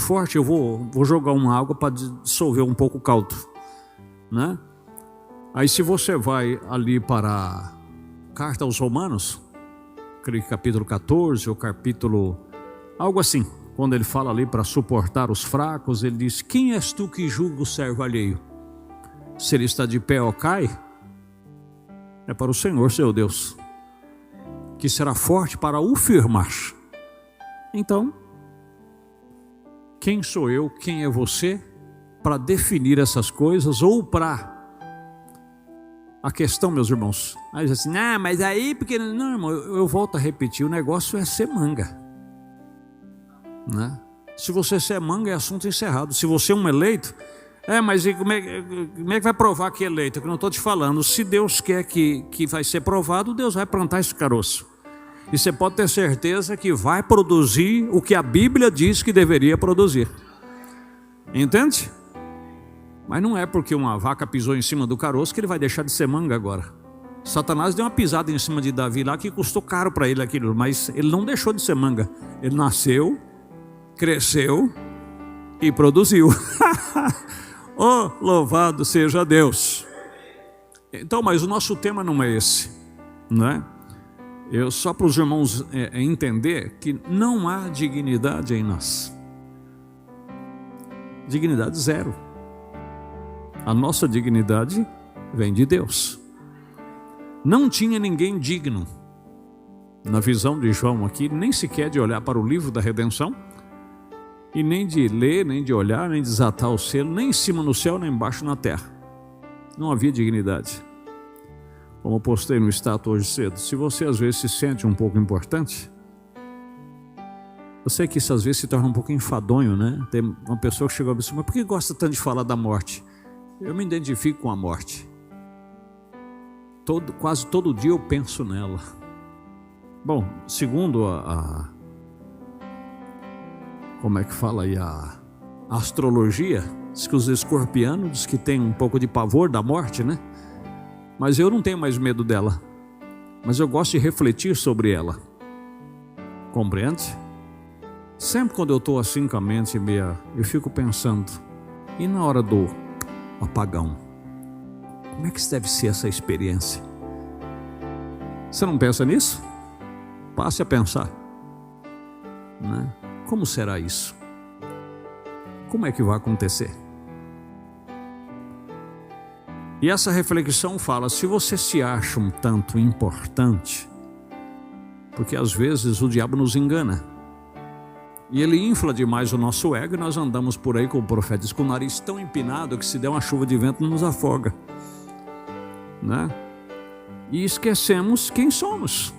forte, eu vou jogar uma água para dissolver um pouco o caldo, né? Aí se você vai ali para a carta aos Romanos, creio que capítulo 14 ou capítulo, algo assim, quando ele fala ali para suportar os fracos, ele diz: quem és tu que julga o servo alheio? Se ele está de pé ou cai, é para o Senhor seu Deus, que será forte para o firmar. Então, quem sou eu, quem é você, para definir essas coisas ou para... A questão, meus irmãos, aí diz assim, mas aí, porque... Não, irmão, eu volto a repetir, o negócio é ser manga, né? Se você ser manga, é assunto encerrado. Se você é um eleito, mas como é que vai provar que é eleito? Que eu não estou te falando. Se Deus quer que vai ser provado, Deus vai plantar esse caroço. E você pode ter certeza que vai produzir o que a Bíblia diz que deveria produzir. Entende? Mas não é porque uma vaca pisou em cima do caroço que ele vai deixar de ser manga agora. Satanás deu uma pisada em cima de Davi lá que custou caro para ele aquilo, mas ele não deixou de ser manga. Ele nasceu, cresceu e produziu. Oh, louvado seja Deus. Então, mas o nosso tema não é esse, não é? Só para os irmãos entender que não há dignidade em nós. Dignidade zero. A nossa dignidade vem de Deus. Não tinha ninguém digno, na visão de João aqui, nem sequer de olhar para o livro da redenção, e nem de ler, nem de olhar, nem de desatar o selo, nem em cima no céu, nem embaixo na terra. Não havia dignidade. Como eu postei no status hoje cedo, se você às vezes se sente um pouco importante, eu sei que isso às vezes se torna um pouco enfadonho, né? Tem uma pessoa que chegou a me dizer, mas por que gosta tanto de falar da morte? Eu me identifico com a morte. Quase todo dia eu penso nela. Bom, segundo como é que fala aí a astrologia, diz que os escorpianos diz que tem um pouco de pavor da morte, né? Mas eu não tenho mais medo dela. Mas eu gosto de refletir sobre ela. Compreende? Sempre quando eu estou assim com a mente meia, eu fico pensando, e na hora do apagão? Como é que deve ser essa experiência? Você não pensa nisso? Passe a pensar, né? Como será isso? Como é que vai acontecer? E essa reflexão fala, se você se acha um tanto importante, porque às vezes o diabo nos engana, e ele infla demais o nosso ego, e nós andamos por aí, como o profeta diz, com o nariz tão empinado que se der uma chuva de vento nos afoga, né? E esquecemos quem somos.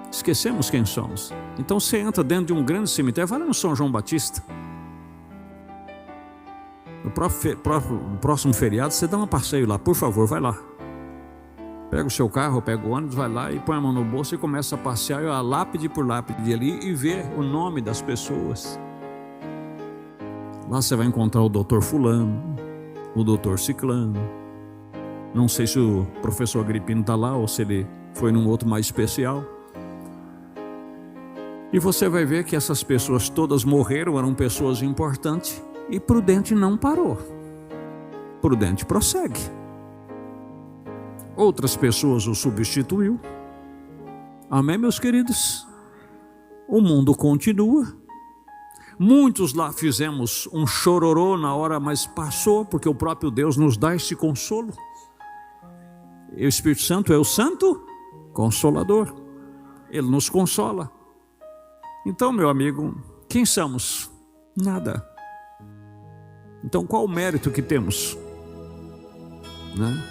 Esquecemos quem somos. Então você entra dentro de um grande cemitério, vai lá no São João Batista. No próximo feriado, você dá um passeio lá, por favor, vai lá. Pega o seu carro, pega o ônibus, vai lá e põe a mão no bolso e começa a passear, lápide por lápide ali, e vê o nome das pessoas. Lá você vai encontrar o doutor fulano, o doutor ciclano. Não sei se o professor Agripino está lá ou se ele foi num outro mais especial. E você vai ver que essas pessoas todas morreram, eram pessoas importantes, e Prudente não parou. Prudente prossegue. Outras pessoas o substituiu. Amém, meus queridos? O mundo continua. Muitos lá fizemos um chororô na hora, mas passou, porque o próprio Deus nos dá esse consolo. E o Espírito Santo é o Santo Consolador. Ele nos consola. Então, meu amigo, quem somos? Nada. Então, qual o mérito que temos? Né?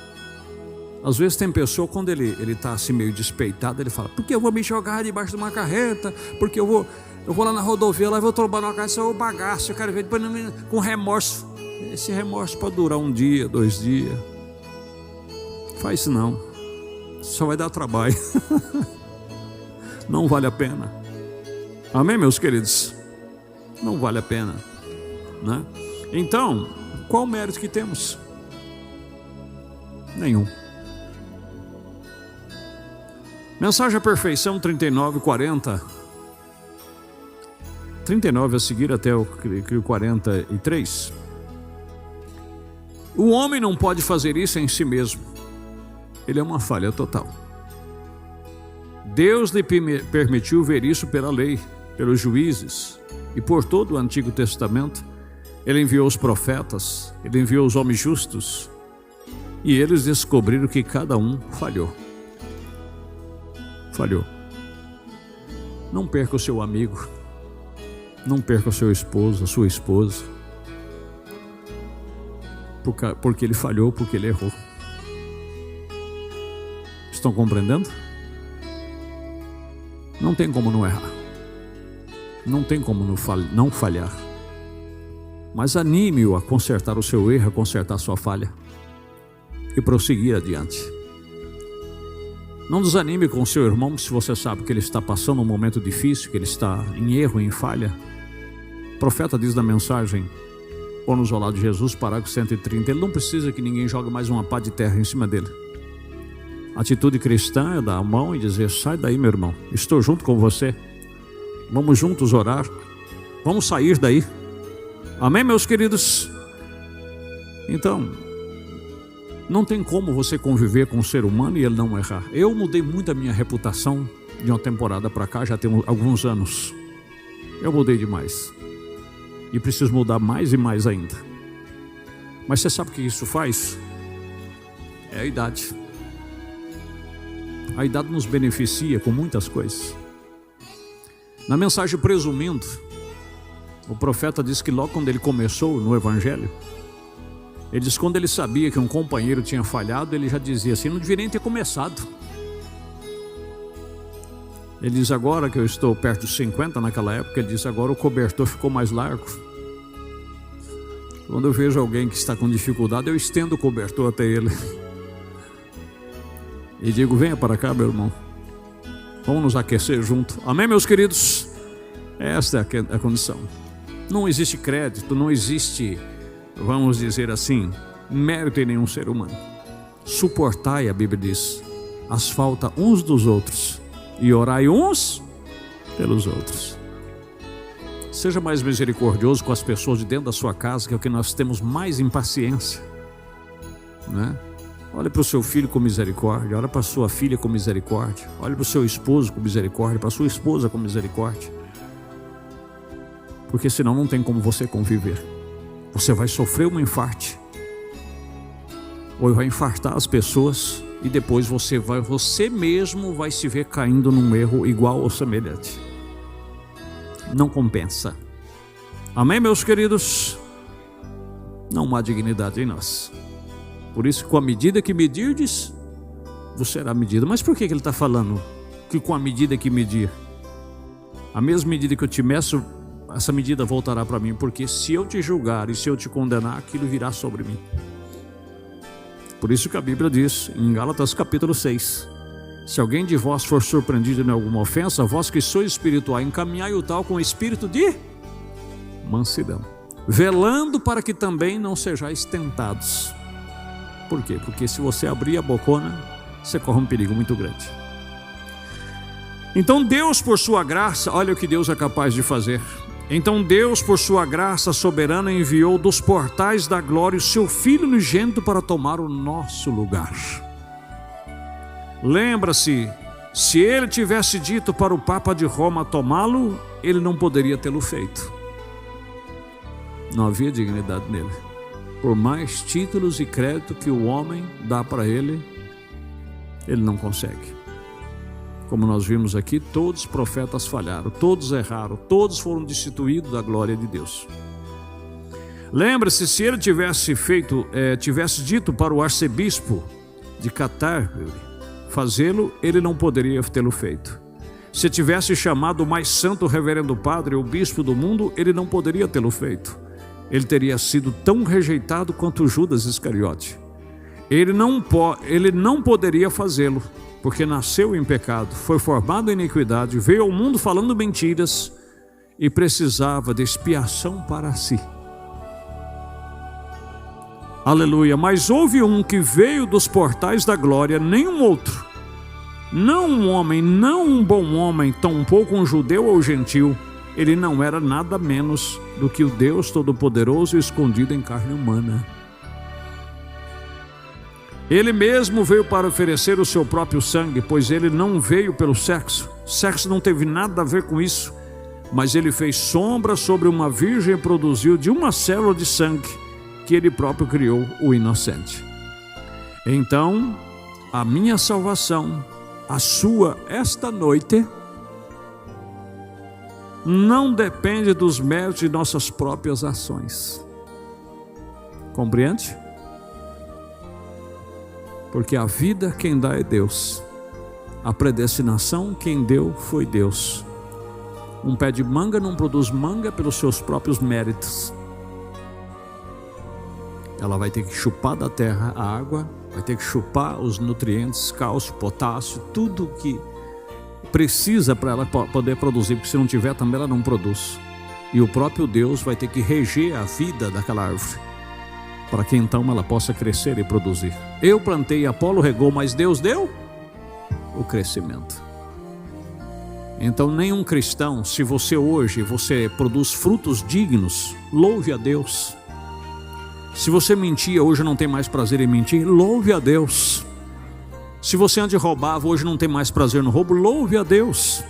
Às vezes tem pessoa, quando ele está assim meio despeitado, ele fala, porque eu vou me jogar debaixo de uma carreta, porque eu vou lá na rodovia, lá eu vou tomar uma carreta, o bagaço, eu quero ver depois com remorso. Esse remorso pode durar 1 dia, 2 dias. Faz isso não. Só vai dar trabalho. Não vale a pena. Amém, meus queridos? Não vale a pena, né? Então, qual o mérito que temos? Nenhum. Mensagem à Perfeição 39:40. 39 a seguir até o 43. O homem não pode fazer isso em si mesmo. Ele é uma falha total. Deus lhe permitiu ver isso pela lei, pelos juízes e por todo o Antigo Testamento. Ele enviou os profetas, ele enviou os homens justos, e eles descobriram que cada um falhou. Falhou. Não perca o seu amigo, não perca o seu esposo, a sua esposa, porque ele falhou, porque ele errou. Estão compreendendo? Não tem como não errar, não tem como não falhar, mas anime-o a consertar o seu erro, a consertar a sua falha e prosseguir adiante. Não desanime com o seu irmão se você sabe que ele está passando um momento difícil, que ele está em erro, em falha. O profeta diz na mensagem, Ônus ao lado de Jesus, parágrafo 130, ele não precisa que ninguém jogue mais uma pá de terra em cima dele. A atitude cristã é dar a mão e dizer: sai daí, meu irmão, estou junto com você, vamos juntos orar, vamos sair daí. Amém, meus queridos? Então, não tem como você conviver com um ser humano e ele não errar. Eu mudei muito a minha reputação de uma temporada para cá, já tem alguns anos. Eu mudei demais. E preciso mudar mais e mais ainda. Mas você sabe o que isso faz? É a idade. A idade nos beneficia com muitas coisas. Na mensagem Presumindo, o profeta diz que logo quando ele começou no Evangelho, ele diz que quando ele sabia que um companheiro tinha falhado, ele já dizia assim: não deveria nem ter começado. Ele diz: agora que eu estou perto dos 50 naquela época, ele diz: agora o cobertor ficou mais largo. Quando eu vejo alguém que está com dificuldade, eu estendo o cobertor até ele e digo: venha para cá, meu irmão, vamos nos aquecer junto. Amém, meus queridos? Esta é a condição. Não existe crédito, não existe, vamos dizer assim, mérito em nenhum ser humano. Suportai, a Bíblia diz, as faltas uns dos outros e orai uns pelos outros. Seja mais misericordioso com as pessoas de dentro da sua casa, que é o que nós temos mais impaciência, né? Olhe para o seu filho com misericórdia, olhe para a sua filha com misericórdia, olhe para o seu esposo com misericórdia, para a sua esposa com misericórdia, porque senão não tem como você conviver. Você vai sofrer um infarte, ou vai infartar as pessoas, e depois você mesmo vai se ver caindo num erro igual ou semelhante. Não compensa. Amém, meus queridos? Não há dignidade em nós. Por isso, com a medida que medirdes, você será medido. Mas por que ele está falando que com a medida que medir? A mesma medida que eu te meço, essa medida voltará para mim, porque se eu te julgar e se eu te condenar, aquilo virá sobre mim. Por isso que a Bíblia diz, em Gálatas capítulo 6, se alguém de vós for surpreendido em alguma ofensa, vós que sois espiritual, encaminhai o tal com espírito de mansidão, velando para que também não sejais tentados. Por quê? Porque se você abrir a bocona, você corre um perigo muito grande. Então Deus, por sua graça, olha o que Deus é capaz de fazer. Então Deus, por sua graça soberana, enviou dos portais da glória o seu Filho unigênito para tomar o nosso lugar. Lembra-se, se ele tivesse dito para o Papa de Roma tomá-lo, ele não poderia tê-lo feito. Não havia dignidade nele. Por mais títulos e crédito que o homem dá para ele, ele não consegue. Como nós vimos aqui, todos os profetas falharam, todos erraram, todos foram destituídos da glória de Deus. Lembre-se, se ele tivesse dito para o arcebispo de Canterbury fazê-lo, ele não poderia tê-lo feito. Se tivesse chamado o mais santo reverendo padre, o bispo do mundo, ele não poderia tê-lo feito. Ele teria sido tão rejeitado quanto Judas Iscariote. Ele não poderia fazê-lo, porque nasceu em pecado, foi formado em iniquidade, veio ao mundo falando mentiras e precisava de expiação para si. Aleluia. Mas houve um que veio dos portais da glória, nenhum outro, não um homem, não um bom homem, tampouco um judeu ou gentil, ele não era nada menos do que o Deus Todo-Poderoso escondido em carne humana. Ele mesmo veio para oferecer o seu próprio sangue, pois ele não veio pelo sexo. Sexo não teve nada a ver com isso, mas ele fez sombra sobre uma virgem e produziu de uma célula de sangue que ele próprio criou, o inocente. Então, a minha salvação, a sua esta noite, não depende dos méritos de nossas próprias ações. Compreende? Porque a vida quem dá é Deus. A predestinação quem deu foi Deus. Um pé de manga não produz manga pelos seus próprios méritos. Ela vai ter que chupar da terra a água, vai ter que chupar os nutrientes, cálcio, potássio, tudo que precisa para ela poder produzir, porque se não tiver também ela não produz. E o próprio Deus vai ter que reger a vida daquela árvore, para que então ela possa crescer e produzir. Eu plantei, Apolo regou, mas Deus deu o crescimento. Então nenhum cristão, se você hoje produz frutos dignos, louve a Deus. Se você mentia, hoje não tem mais prazer em mentir, louve a Deus. Se você antes roubava, hoje não tem mais prazer no roubo, louve a Deus.